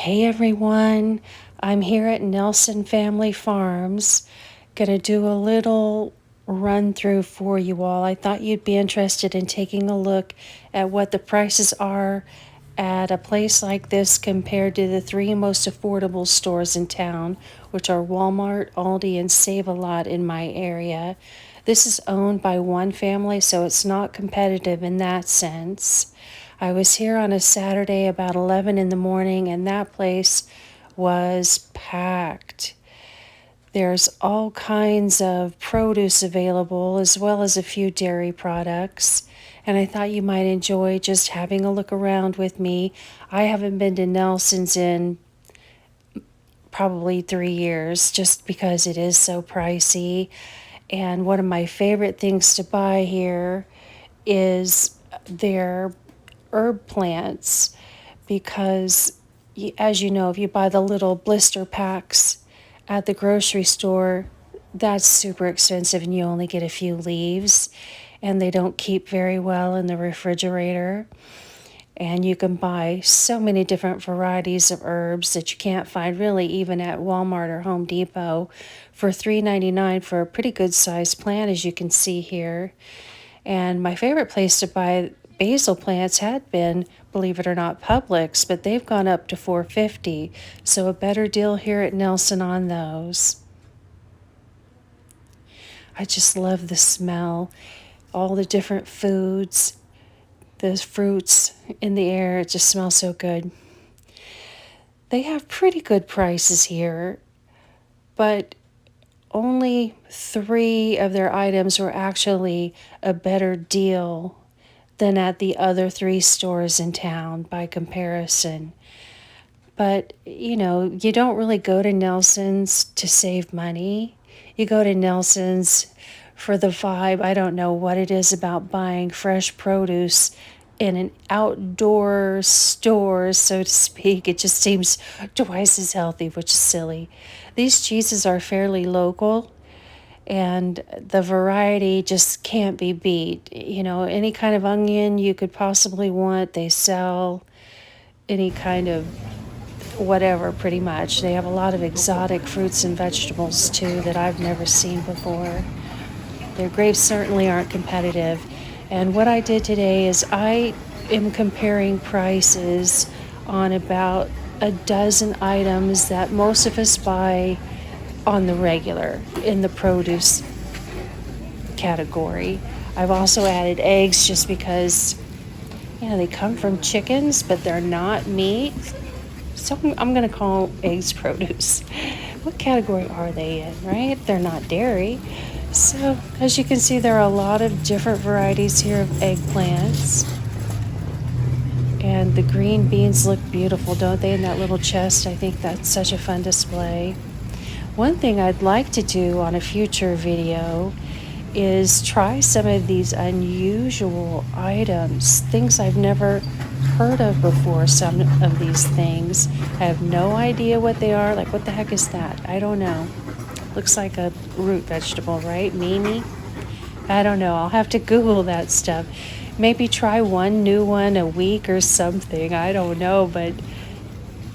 Hey everyone, I'm here at Nelson Family Farms. Gonna do a little run through for you all. I thought you'd be interested in taking a look at what the prices are at a place like this compared to the three most affordable stores in town, which are Walmart, Aldi, and Save-A-Lot in my area. This is owned by one family, so it's not competitive in that sense. I was here on a Saturday about 11 in the morning, and that place was packed. There's all kinds of produce available, as well as a few dairy products. And I thought you might enjoy just having a look around with me. I haven't been to Nelson's in probably 3 years just because it is so pricey. And one of my favorite things to buy here is their herb plants because, as you know, if you buy the little blister packs at the grocery store, that's super expensive and you only get a few leaves and they don't keep very well in the refrigerator. And you can buy so many different varieties of herbs that you can't find really even at Walmart or Home Depot for $3.99 for a pretty good sized plant, as you can see here. And my favorite place to buy basil plants had been, believe it or not, Publix, but they've gone up to $4.50. So a better deal here at Nelson on those. I just love the smell, all the different foods, the fruits in the air. It just smells so good. They have pretty good prices here, but only 3 of their items were actually a better deal than at the other 3 stores in town by comparison. But, you don't really go to Nelson's to save money. You go to Nelson's for the vibe. I don't know what it is about buying fresh produce in an outdoor store, so to speak. It just seems twice as healthy, which is silly. These cheeses are fairly local, and the variety just can't be beat. Any kind of onion you could possibly want, they sell. Any kind of whatever, pretty much. They have a lot of exotic fruits and vegetables too that I've never seen before. Their grapes certainly aren't competitive. And what I did today is I am comparing prices on about a dozen items that most of us buy on the regular in the produce category. I've also added eggs just because, they come from chickens, but they're not meat. So I'm going to call eggs produce. What category are they in, right? They're not dairy. So as you can see, there are a lot of different varieties here of eggplants. And the green beans look beautiful, don't they, in that little chest? I think that's such a fun display. One thing I'd like to do on a future video is try some of these unusual items, things I've never heard of before. Some of these things, I have no idea what they are. Like, what the heck is that? I don't know. Looks like a root vegetable, right? Mimi? I don't know. I'll have to Google that stuff. Maybe try one new one a week or something. I don't know, but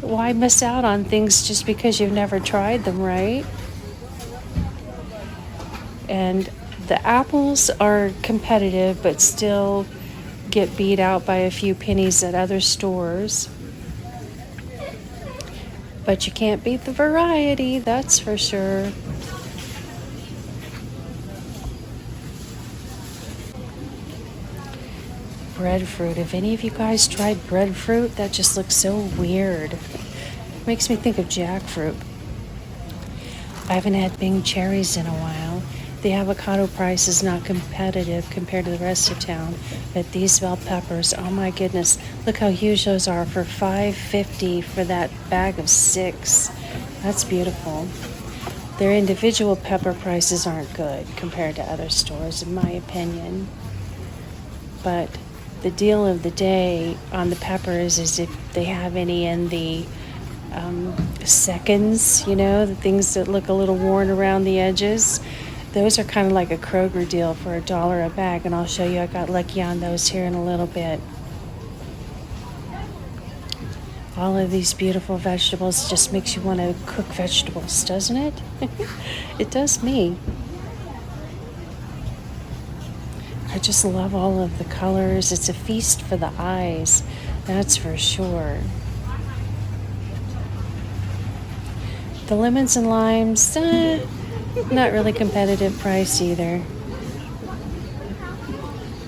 why miss out on things just because you've never tried them, right? And the apples are competitive, but still get beat out by a few pennies at other stores. But you can't beat the variety, that's for sure. Breadfruit. Have any of you guys tried breadfruit? That just looks so weird. Makes me think of jackfruit. I haven't had Bing cherries in a while. The avocado price is not competitive compared to the rest of town, but these bell peppers, oh my goodness, look how huge those are for $5.50 for that bag of 6. That's beautiful. Their individual pepper prices aren't good compared to other stores, in my opinion. But the deal of the day on the peppers is if they have any in the seconds, the things that look a little worn around the edges. Those are kind of like a Kroger deal for $1 a bag, and I'll show you. I got lucky on those here in a little bit. All of these beautiful vegetables just makes you want to cook vegetables, doesn't it? It does me. I just love all of the colors. It's a feast for the eyes, that's for sure. The lemons and limes, not really competitive price either.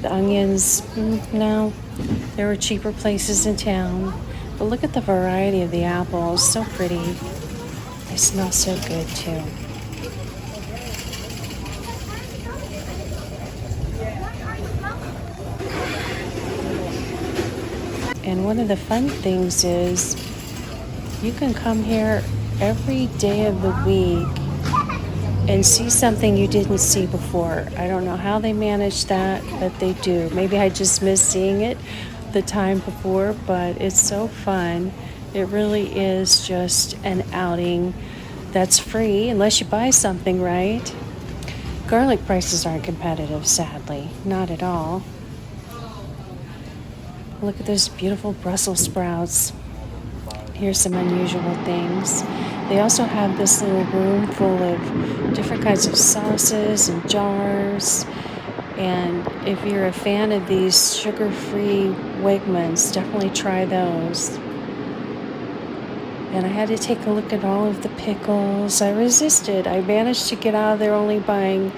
The onions, no. There were cheaper places in town. But look at the variety of the apples. So pretty. They smell so good too. And one of the fun things is you can come here every day of the week and see something you didn't see before. I don't know how they manage that, but they do. Maybe I just missed seeing it the time before, but it's so fun. It really is just an outing that's free unless you buy something, right? Garlic prices aren't competitive, sadly. Not at all. Look at those beautiful Brussels sprouts. Here's some unusual things. They also have this little room full of different kinds of sauces and jars. And if you're a fan of these sugar-free Wegmans, definitely try those. And I had to take a look at all of the pickles. I resisted. I managed to get out of there only buying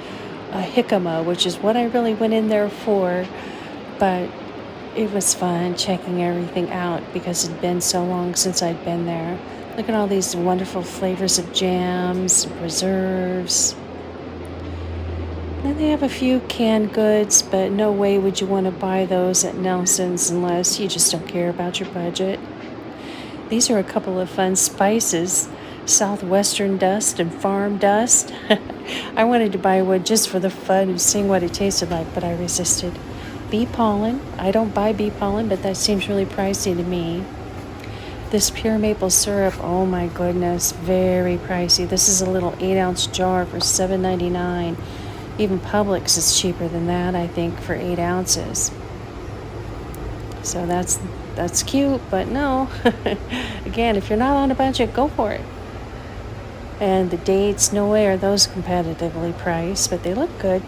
a jicama, which is what I really went in there for. But it was fun checking everything out because it had been so long since I'd been there. Look at all these wonderful flavors of jams, preserves. Then they have a few canned goods, but no way would you want to buy those at Nelson's unless you just don't care about your budget. These are a couple of fun spices, southwestern dust and farm dust. I wanted to buy one just for the fun of seeing what it tasted like, but I resisted. Bee pollen. I don't buy bee pollen, but that seems really pricey to me. This pure maple syrup, oh my goodness, very pricey. This is a little 8-ounce jar for $7.99. Even Publix is cheaper than that, I think, for 8 ounces. So that's cute, but no. Again, if you're not on a budget, go for it. And the dates, no way are those competitively priced, but they look good.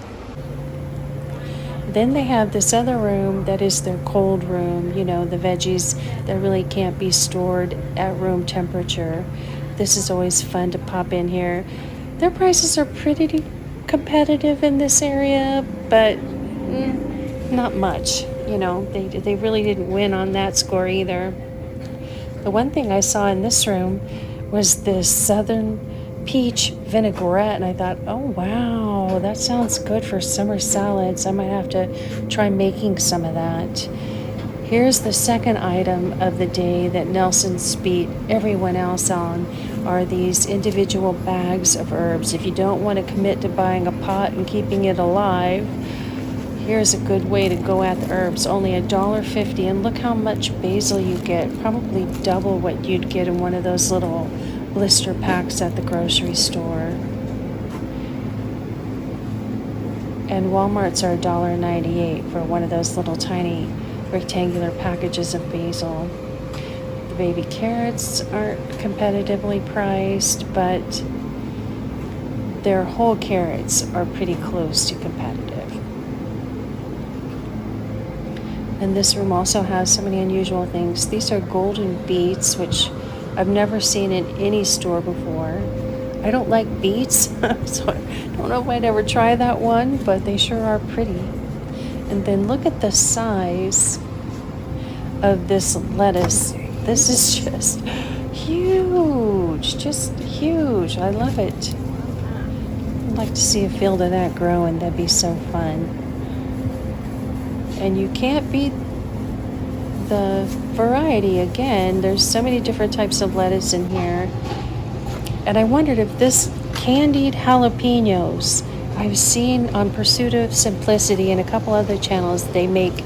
Then they have this other room that is their cold room, you know, the veggies that really can't be stored at room temperature. This is always fun to pop in here. Their prices are pretty competitive in this area, but not much. You know, they really didn't win on that score either. The one thing I saw in this room was this Southern peach vinaigrette, and I thought, oh wow, that sounds good for summer salads. I might have to try making some of that. Here's the second item of the day that Nelson's beat everyone else on, are these individual bags of herbs. If you don't want to commit to buying a pot and keeping it alive, here's a good way to go at the herbs. Only $1.50, and look how much basil you get, probably double what you'd get in one of those little blister packs at the grocery store. And Walmart's are $1.98 for one of those little tiny rectangular packages of basil. The baby carrots aren't competitively priced, but their whole carrots are pretty close to competitive. And this room also has so many unusual things. These are golden beets, which I've never seen in any store before. I don't like beets, so I don't know if I'd ever try that one, but they sure are pretty. And then look at the size of this lettuce. This is just huge, I love it. I'd like to see a field of that growing, that'd be so fun. And you can't beat the variety. Again, there's so many different types of lettuce in here. And I wondered if this candied jalapenos, I've seen on Pursuit of Simplicity and a couple other channels, they make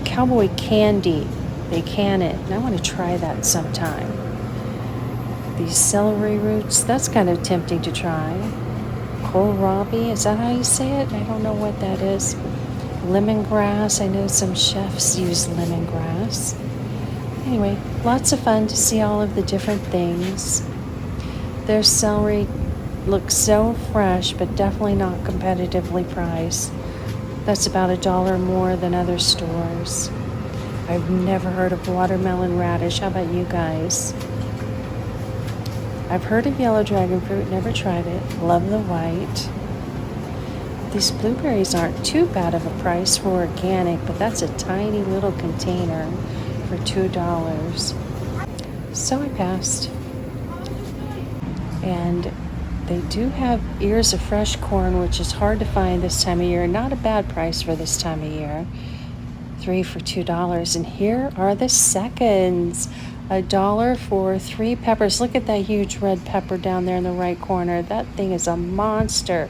cowboy candy. They can it, and I want to try that sometime. These celery roots, that's kind of tempting to try. Kohlrabi, is that how you say it? I don't know what that is. Lemongrass, I know some chefs use lemongrass. Anyway, lots of fun to see all of the different things. Their celery looks so fresh, but definitely not competitively priced. That's about $1 more than other stores. I've never heard of watermelon radish. How about you guys? I've heard of yellow dragon fruit, never tried it. Love the white. These blueberries aren't too bad of a price for organic, but that's a tiny little container for $2. So I passed. And they do have ears of fresh corn, which is hard to find this time of year. Not a bad price for this time of year. 3 for $2. And here are the seconds. $1 for 3 peppers. Look at that huge red pepper down there in the right corner. That thing is a monster.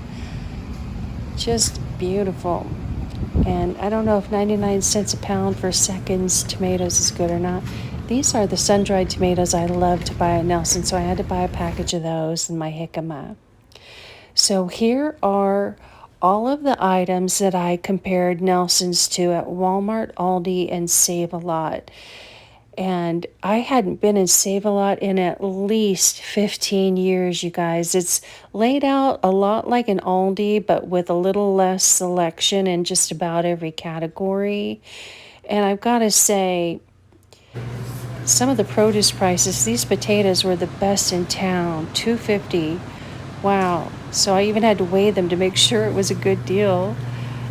Just beautiful. And I don't know if 99 cents a pound for seconds tomatoes is good or not. These are the sun-dried tomatoes I love to buy at Nelson, so I had to buy a package of those in my jicama. So here are all of the items that I compared Nelson's to at Walmart, Aldi, and Save-A-Lot. And I hadn't been in Save-A-Lot in at least 15 years, you guys. It's laid out a lot like an Aldi, but with a little less selection in just about every category. And I've got to say, some of the produce prices, these potatoes were the best in town, $2.50. Wow. So I even had to weigh them to make sure it was a good deal.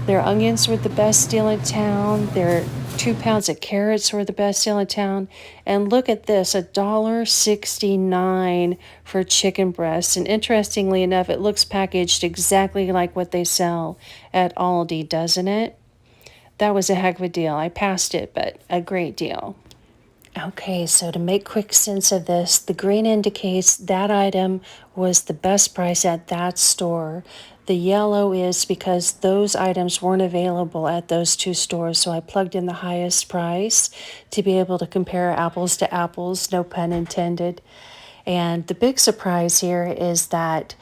Their onions were the best deal in town. Their 2 pounds of carrots were the best deal in town. And look at this, $1.69 for chicken breasts. And interestingly enough, it looks packaged exactly like what they sell at Aldi, doesn't it? That was a heck of a deal. I passed it, but a great deal. Okay, so to make quick sense of this, the green indicates that item was the best price at that store. The yellow is because those items weren't available at those two stores, so I plugged in the highest price to be able to compare apples to apples, no pun intended. And the big surprise here is that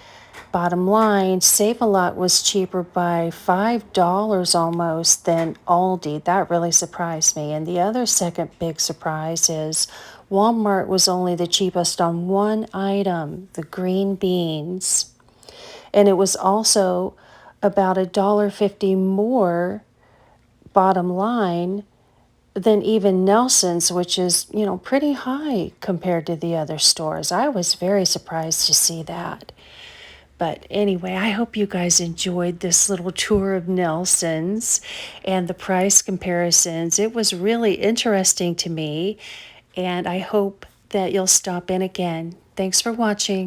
bottom line, Save-A-Lot was cheaper by $5 almost than Aldi. That really surprised me. And the other second big surprise is Walmart was only the cheapest on one item, the green beans. And it was also about $1.50 more bottom line than even Nelson's, which is, pretty high compared to the other stores. I was very surprised to see that. But anyway, I hope you guys enjoyed this little tour of Nelson's and the price comparisons. It was really interesting to me, and I hope that you'll stop in again. Thanks for watching.